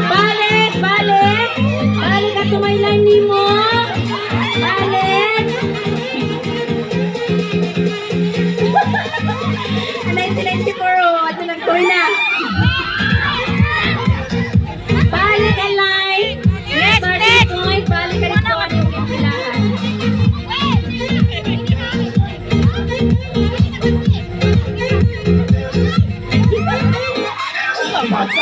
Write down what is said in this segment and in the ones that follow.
Balik, balik. Balik ka tumaylan ni mo. Balik. Anay 94, ito nagtoy na. Balik, Alay. Next. Balik ka dito. Ano yung kipilahan? Ato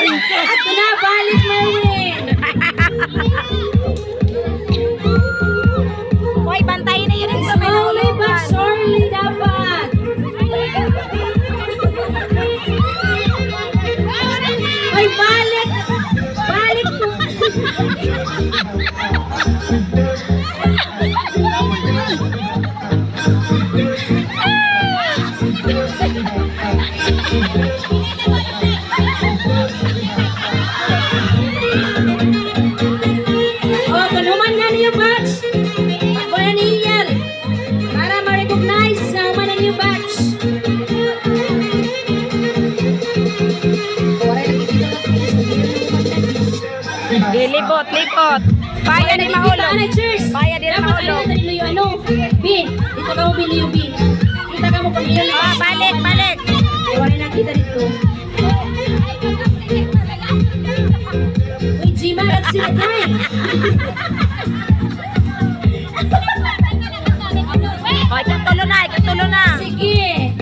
na, balik mo yun. Hoy, bantayin na yun yung sa Slowly but surely dapat. Ay, balik. Balik mo. Oh, kanuman nga niyo, batch. Ako na niyan. Para ma-recognize sa umanan niyo, batch. Dilibot, libot. Bayan di mahulog. Cheers. Bayan di mahulog. Ano? B. Dito ka mo, Billy, B. Kita ka mo kung yun. Ah, balik, balik. Wala na kita dito. Uy, Gima, lang sila tayo. Hoy, katulo na. Sige.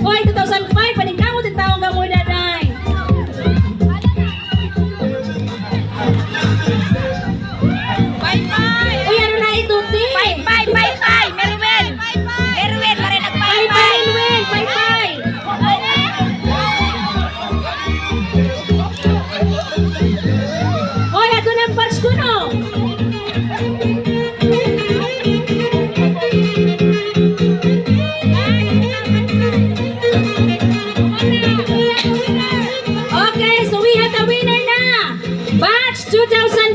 Hoy, 2005, panigkamot ang taong gamoy na day. Bye-bye. Uy, ano na ito, T? Bye-bye. Meruel, pare Bye-bye, nag-bye-bye. Will. Bye-bye. Hoy, ato na ang batch ko, no? Okay, so we have the winner na. Batch 2000.